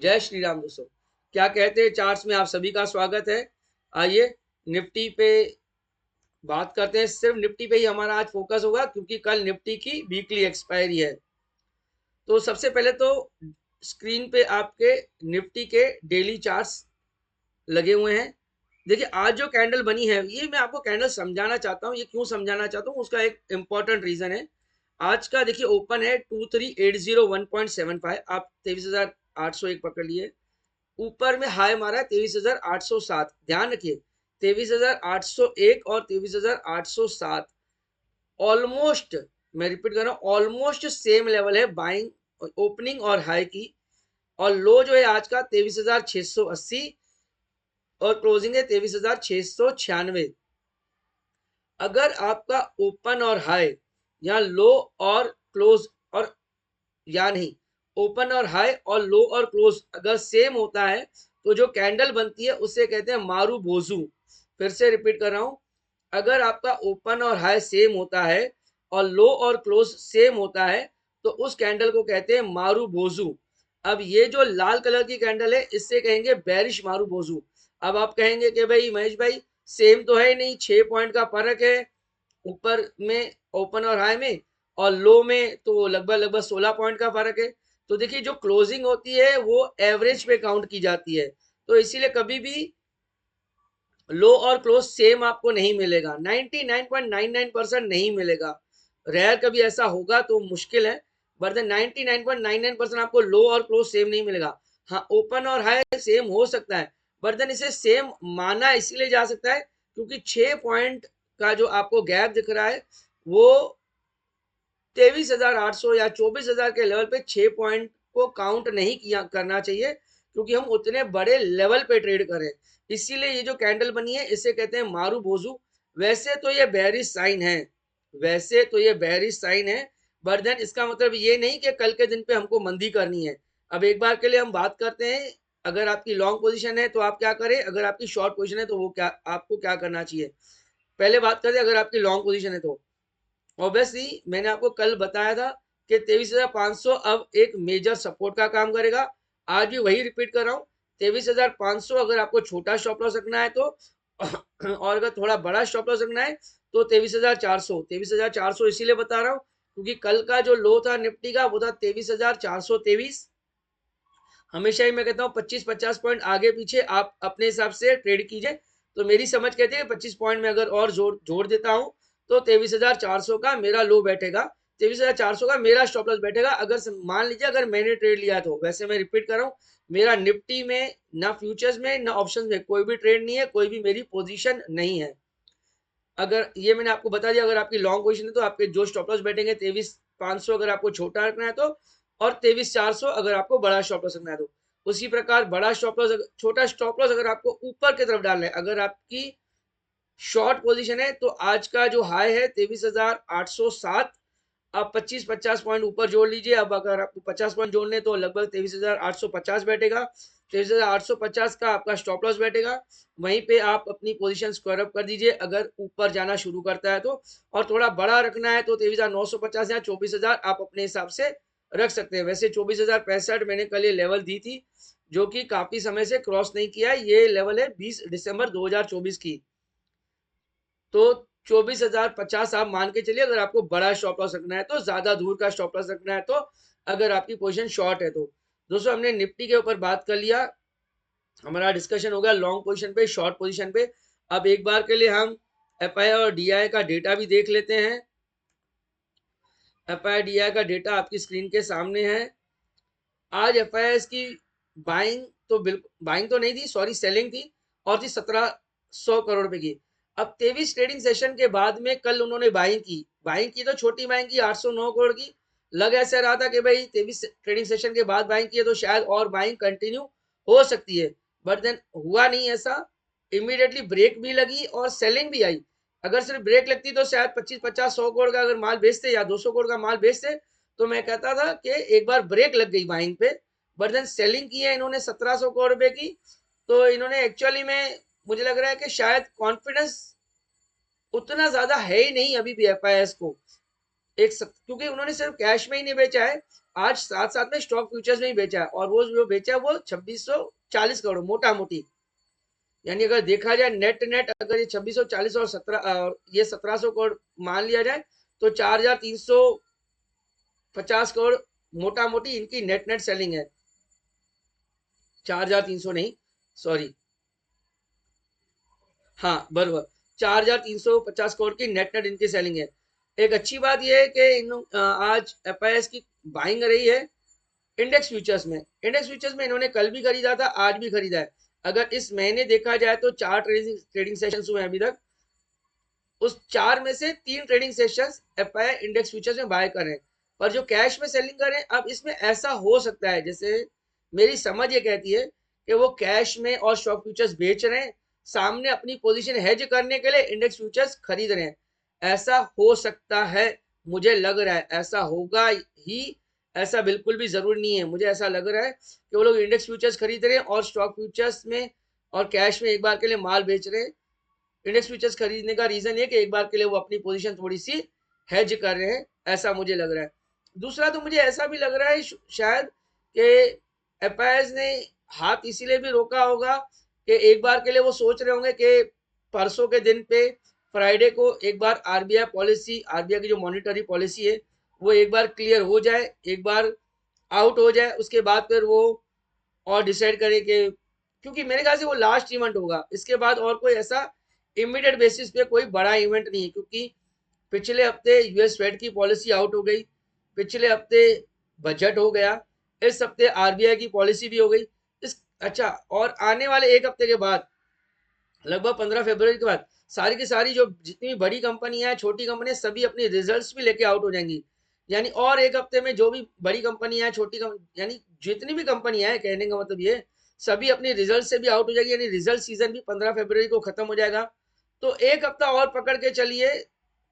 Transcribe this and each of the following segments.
जय श्री राम दोस्तों। क्या कहते हैं चार्ट्स में आप सभी का स्वागत है। आइए निफ्टी पे बात करते हैं। सिर्फ निफ्टी पे ही हमारा आज फोकस होगा क्योंकि कल निफ्टी की वीकली एक्सपायरी है। तो सबसे पहले तो स्क्रीन पे आपके निफ्टी के डेली चार्ट्स लगे हुए हैं। देखिए आज जो कैंडल बनी है ये मैं आपको कैंडल समझाना चाहता हूँ। ये क्यों समझाना चाहता हूँ उसका एक इम्पॉर्टेंट रीजन है। आज का देखिए ओपन है 23,801.75, आप 23,801 पकड़ लिए। ऊपर में हाई मारा है 23,807। ध्यान रखिए 23,801 और 23,807 ऑलमोस्ट, मैं रिपीट कर रहा हूँ, ऑलमोस्ट सेम लेवल है बाइंग ओपनिंग और हाई की। और लो जो है आज का 23,680 और क्लोजिंग है 23,696। अगर आपका ओपन और हाई या लो और क्लोज और या नहीं, ओपन और हाई और लो और क्लोज अगर सेम होता है तो जो कैंडल बनती है उसे कहते हैं मारू बोजू। फिर से रिपीट कर रहा हूं, अगर आपका ओपन और हाई सेम होता है और लो और क्लोज सेम होता है तो उस कैंडल को कहते हैं मारू बोजू। अब ये जो लाल कलर की कैंडल है इससे कहेंगे बेरिश मारू बोजू। अब आप कहेंगे कि भाई महेश भाई सेम तो है नहीं, 6 पॉइंट का फर्क है ऊपर में ओपन और हाई में, और लो में तो लगभग लगभग 16 पॉइंट का फर्क है। तो देखिए जो क्लोजिंग होती है वो एवरेज पे काउंट की जाती है, तो इसीलिए कभी भी लो और क्लोज सेम आपको नहीं मिलेगा। 99.99% नहीं मिलेगा। रेयर कभी ऐसा होगा तो मुश्किल है, बट 99.99% आपको लो और क्लोज सेम नहीं मिलेगा। हाँ ओपन और हाई सेम हो सकता है, बट देन इसे सेम माना इसीलिए जा सकता है क्योंकि 6 पॉइंट का जो आपको गैप दिख रहा है वो 23,800 या 24,000 के लेवल पे 6 पॉइंट को काउंट नहीं किया करना चाहिए क्योंकि हम उतने बड़े लेवल पे ट्रेड करें। इसीलिए ये जो कैंडल बनी है इसे कहते हैं मारू बोजू। वैसे तो ये बेरिश साइन है, वैसे तो ये बेरिश साइन है, बट देन इसका मतलब ये नहीं कि कल के दिन पे हमको मंदी करनी है। अब एक बार के लिए हम बात करते हैं, अगर आपकी लॉन्ग पोजीशन है तो आप क्या करें, अगर आपकी शॉर्ट पोजीशन है तो वो क्या आपको क्या करना चाहिए। पहले बात करते हैं अगर आपकी लॉन्ग पोजीशन है तो ऑब्वियसली मैंने आपको कल बताया था कि 23,500 अब एक मेजर सपोर्ट का काम करेगा। आज भी वही रिपीट कर रहा हूँ, 23,500 अगर आपको छोटा स्टॉप लॉस रखना है तो और अगर थोड़ा बड़ा स्टॉप लॉस रखना है तो 23,400। 23,400 इसीलिए बता रहा हूँ क्योंकि कल का जो लो था निफ्टी का वो था 23,423। हमेशा ही मैं कहता हूँ 25-50 पॉइंट आगे पीछे आप अपने हिसाब से ट्रेड कीजिए। तो मेरी समझ कहती है 25 पॉइंट में अगर और जोड़ जोड़ देता हूँ तो 23,400 का मेरा लो बैठेगा, 23,400 का मेरा स्टॉप लॉस बैठेगा। अगर मान लीजिए अगर मैंने ट्रेड लिया तो, वैसे मैं रिपीट कर रहा हूँ, मेरा निफ्टी में ना फ्यूचर्स में ना ऑप्शन में कोई भी ट्रेड नहीं है, कोई भी मेरी पोजीशन नहीं है। अगर ये मैंने आपको बता दिया, अगर आपकी लॉन्ग पोजीशन है तो आपके जो स्टॉप लॉस बैठेंगे 23,500 अगर आपको छोटा रखना है तो, और 23,400 अगर आपको बड़ा स्टॉप लॉस रखना है तो। उसी प्रकार बड़ा स्टॉप लॉस, छोटा स्टॉप लॉस अगर आपको ऊपर की तरफ डालना है, अगर आपकी शॉर्ट पोजीशन है तो आज का जो हाई है 23,807, आप 25-50 पॉइंट ऊपर जोड़ लीजिए। अब अगर आपको 50 पॉइंट जोड़ने तो लगभग 23,850 बैठेगा। 23,850 का आपका स्टॉप लॉस बैठेगा। वहीं पे आप अपनी पोजीशन स्क्वायर अप कर दीजिए अगर ऊपर जाना शुरू करता है तो। और थोड़ा बड़ा रखना है तो 23,950 या 24,000 आप अपने हिसाब से रख सकते हैं। वैसे 24,065 मैंने कल ये लेवल दी थी जो कि काफी समय से क्रॉस नहीं किया है। ये लेवल है 20 दिसंबर 2024 की। तो 24,050 आप मान के चलिए अगर आपको बड़ा स्टॉप लॉस रखना है तो, ज्यादा दूर का स्टॉप लॉस रखना है तो, अगर आपकी पोजीशन शॉर्ट है तो। दोस्तों हमने निफ्टी के ऊपर बात कर लिया, हमारा डिस्कशन हो गया लॉन्ग पोजीशन पे शॉर्ट पोजीशन पे। अब एक बार के लिए हम एफआई और डीआई का डेटा भी देख लेते हैं। एफआई डीआई का डेटा आपकी स्क्रीन के सामने है। आज एफआईएस की बाइंग तो बिल्कुल बाइंग तो नहीं थी, सॉरी सेलिंग थी, और थी 1,700 करोड़ रुपए की। अब 23 ट्रेडिंग सेशन के बाद में कल उन्होंने बाइंग की तो छोटी बाइंग की 809 करोड़ की। लग ऐसा रहा था कि भाई 23 ट्रेडिंग सेशन के बाद बाइंग की है तो शायद और बाइंग कंटिन्यू हो सकती है, बट देन हुआ नहीं ऐसा। इमीडिएटली ब्रेक भी लगी और सेलिंग भी आई। अगर सिर्फ ब्रेक लगती तो शायद 25-50-100 करोड़ का अगर माल बेचते या 200 करोड़ का माल बेचते तो मैं कहता था कि एक बार ब्रेक लग गई बाइंग पे। बट देन सेलिंग की है इन्होंने 1,700 करोड़ रुपए की। तो इन्होंने एक्चुअली में, मुझे लग रहा है कि शायद कॉन्फिडेंस उतना ज्यादा है ही नहीं अभी भी एफआईएस को। क्योंकि उन्होंने सिर्फ कैश में ही नहीं बेचा है, आज साथ साथ में स्टॉक फ्यूचर्स में ही बेचा है, और वो जो बेचा है वो 2640 करोड़ मोटा मोटी। यानी अगर देखा जाए नेट नेट, अगर ये 2640 और 17 ये 1700 करोड़ मान लिया जाए, तो 4350 करोड़ मोटा मोटी इनकी नेट नेट सेलिंग है। 4300 नहीं, सॉरी, हाँ बराबर, 4350 करोड़ की नेट नेट इनकी सेलिंग है। एक अच्छी बात यह है कि आज एफआईएस की बाइंग रही है इंडेक्स फ्यूचर्स में। इंडेक्स फ्यूचर्स में इन्होंने कल भी खरीदा था, आज भी खरीदा है। अगर इस महीने देखा जाए तो 4 ट्रेडिंग सेशंस हुए अभी तक, उस 4 में से 3 trading sessions FI index futures में बाय कर रहे हैं, पर जो कैश में सेलिंग कर रहे हैं, अब इसमें ऐसा हो सकता है, जैसे मेरी समझ ये कहती है कि वो कैश में और स्टॉक फ्यूचर्स बेच रहे हैं, सामने अपनी पोजीशन हेज करने के लिए इंडेक्स फ्यूचर्स खरीद रहे हैं। ऐसा हो सकता है, मुझे लग रहा है ऐसा होगा ही, ऐसा बिल्कुल भी जरूरी नहीं है। मुझे ऐसा लग रहा है कि वो लोग इंडेक्स फ्यूचर्स खरीद रहे हैं और स्टॉक फ्यूचर्स में और कैश में एक बार के लिए माल बेच रहे हैं। इंडेक्स फ्यूचर्स खरीदने का रीजन ये कि एक बार के लिए वो अपनी पोजीशन थोड़ी सी हेज कर रहे हैं, ऐसा मुझे लग रहा है। दूसरा तो मुझे ऐसा भी लग रहा है शायद कि एफआईएस ने हाथ इसीलिए भी रोका होगा कि एक बार के लिए वो सोच रहे होंगे कि परसों के दिन पे फ्राइडे को एक बार आरबीआई पॉलिसी, आरबीआई की जो मॉनिटरी पॉलिसी है वो एक बार क्लियर हो जाए, एक बार आउट हो जाए, उसके बाद फिर वो और डिसाइड करें कि, क्योंकि मेरे ख्याल से वो लास्ट इवेंट होगा, इसके बाद और कोई ऐसा इमीडिएट बेसिस पे कोई बड़ा इवेंट नहीं है। क्योंकि पिछले हफ्ते यूएस फेड की पॉलिसी आउट हो गई, पिछले हफ्ते बजट हो गया, इस हफ्ते आरबीआई की पॉलिसी भी हो गई। इस अच्छा, और आने वाले एक हफ्ते के बाद, लगभग 15 फरवरी के बाद, सारी की सारी जो जितनी बड़ी कंपनियां हैं, छोटी कंपनियां, सभी अपनी रिजल्ट्स भी लेके आउट हो जाएंगी। यानी और एक हफ्ते में जो भी बड़ी कंपनियां हैं, छोटी यानी जितनी भी कंपनियां हैं, कहने का मतलब ये, सभी अपनी रिजल्ट से भी आउट हो जाएगी। यानी रिजल्ट सीजन भी 15 फरवरी को खत्म हो जाएगा। तो एक हफ्ता और पकड़ के चलिए,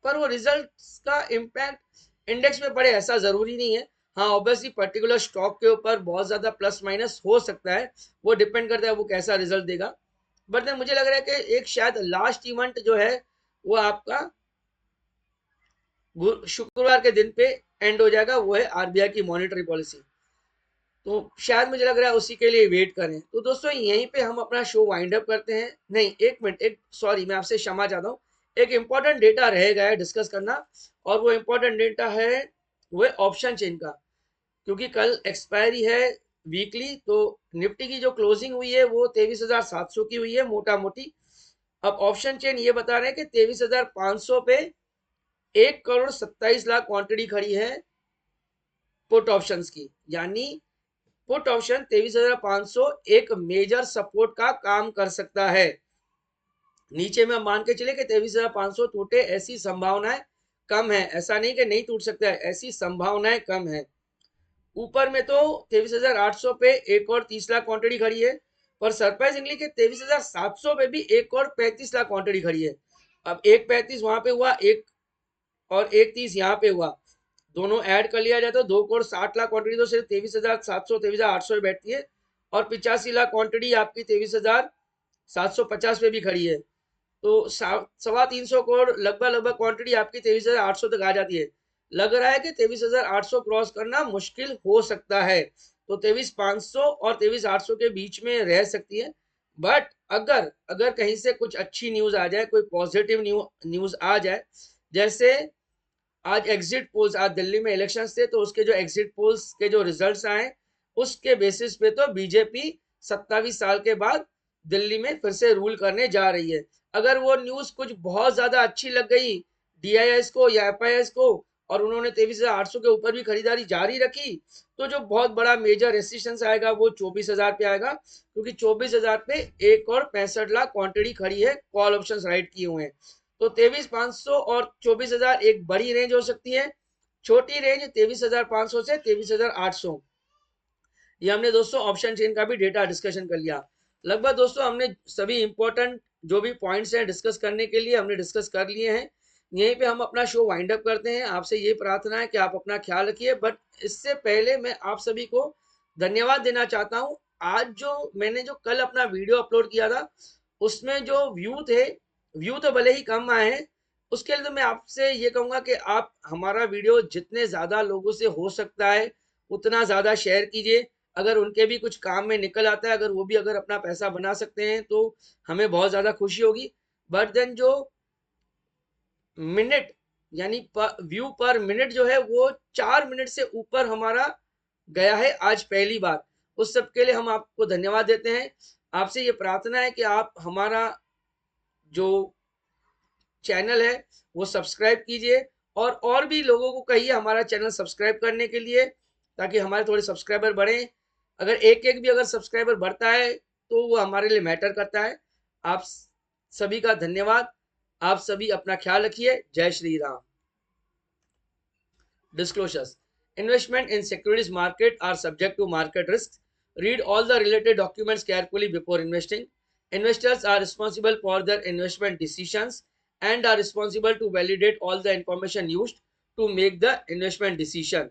पर वो रिजल्ट का इम्पैक्ट इंडेक्स में पड़े ऐसा जरूरी नहीं है। हाँ, ऑब्वियसली पर्टिकुलर स्टॉक के ऊपर बहुत ज्यादा प्लस माइनस हो सकता है, वो डिपेंड करता है वो कैसा रिजल्ट देगा। बट मुझे लग रहा है कि एक शायद लास्ट इवेंट जो है वो आपका शुक्रवार के दिन पे एंड हो जाएगा, वो है आरबीआई की मॉनेटरी पॉलिसी। तो शायद मुझे लग रहा है उसी के लिए वेट करें। तो दोस्तों यहीं पे हम अपना शो वाइंड अप करते हैं। नहीं, एक मिनट, एक सॉरी, मैं आपसे क्षमा चाहता हूँ, एक इंपॉर्टेंट डेटा रह गया है डिस्कस करना, और वो इंपॉर्टेंट डेटा है वो है ऑप्शन चेन का। क्योंकि कल एक्सपायरी है वीकली, तो निफ्टी की जो क्लोजिंग हुई है वो 23,700 की हुई है मोटा मोटी। अब ऑप्शन चेन ये बता रहे हैं कि 23,500 पे 1,27,00,000 क्वांटिटी खड़ी है पुट ऑप्शंस की। यानी पुट ऑप्शन 23,500 एक मेजर सपोर्ट का काम कर सकता है। नीचे में मान के चले कि 23,500 टूटे, ऐसी संभावनाएं कम है, ऐसा नहीं कि नहीं टूट सकता है, ऐसी संभावनाएं कम है। ऊपर में तो 23,800 पे 1,30,00,000 क्वांटिटी खड़ी है, पर सरप्राइजिंगली के 23,700 पे भी 1,35,00,000 क्वांटिटी खड़ी है। अब 1,35 वहां पे हुआ, एक और 1,30 यहाँ पे हुआ, दोनों ऐड कर लिया जाए तो 2,60,00,000 क्वांटिटी तो सिर्फ 23,700 23,800 में बैठती है, और 85,00,000 क्वांटिटी आपकी 23,750 पे भी खड़ी है। तो 325 करोड़ लगभग लगभग क्वांटिटी आपकी 23,800 तक आ जाती है। लग रहा है कि 23,800 क्रॉस करना मुश्किल हो सकता है, तो 23,500 और 23,800 के बीच में रह सकती है। बट अगर अगर कहीं से कुछ अच्छी न्यूज आ जाए, कोई पॉजिटिव न्यूज आ जाए, जैसे आज एग्जिट पोल्स, आज दिल्ली में इलेक्शन थे तो उसके जो एग्जिट पोल्स के जो रिजल्ट्स आए, उसके बेसिस पे तो बीजेपी 27 साल के बाद दिल्ली में फिर से रूल करने जा रही है। अगर वो न्यूज कुछ बहुत ज्यादा अच्छी लग गई डीआईएस को या एफआईएस को, और उन्होंने 23,800 के ऊपर भी खरीदारी जारी रखी, तो जो बहुत बड़ा मेजर रेसिस्टेंस आएगा वो 24,000 पे आएगा। क्योंकि 24,000 पे 1,65,00,000 क्वांटिटी खड़ी है, कॉल ऑप्शन राइट किए हुए हैं। तो 23,500 और 24,000 एक बड़ी रेंज हो सकती है। छोटी रेंज 23,500 से 23,800। ये हमने दोस्तों ऑप्शन चेन का भी डेटा डिस्कशन कर लिया। लगभग दोस्तों हमने सभी इंपॉर्टेंट जो भी पॉइंट्स हैं डिस्कस करने के लिए हमने डिस्कस कर लिए हैं। यहीं पे हम अपना शो वाइंड अप करते हैं। आपसे ये प्रार्थना है कि आप अपना ख्याल रखिए, बट इससे पहले मैं आप सभी को धन्यवाद देना चाहता हूँ। आज जो मैंने जो कल अपना वीडियो अपलोड किया था, उसमें जो व्यू थे, व्यू तो भले ही कम आए हैं, उसके लिए तो मैं आपसे ये कहूंगा कि आप हमारा वीडियो जितने ज्यादा लोगों से हो सकता है उतना ज़्यादा शेयर कीजिए। अगर उनके भी कुछ काम में निकल आता है, अगर वो भी अगर अपना पैसा बना सकते हैं तो हमें बहुत ज़्यादा खुशी होगी। बट देन जो मिनट यानी व्यू पर मिनट जो है वो 4 मिनट से ऊपर हमारा गया है आज पहली बार। उस सब के लिए हम आपको धन्यवाद देते हैं। आपसे ये प्रार्थना है कि आप हमारा जो चैनल है वो सब्सक्राइब कीजिए, और भी लोगों को कहिए हमारा चैनल सब्सक्राइब करने के लिए, ताकि हमारे थोड़े सब्सक्राइबर बढ़े। अगर एक एक भी अगर सब्सक्राइबर बढ़ता है तो वो हमारे लिए मैटर करता है। आप सभी का धन्यवाद। आप सभी अपना ख्याल रखिए। जय Shri Ram. Disclosures. Investment in securities market are subject to market risks. Read all the related documents carefully before investing. Investors are responsible for their investment decisions and are responsible to validate all the information used to make the investment decision.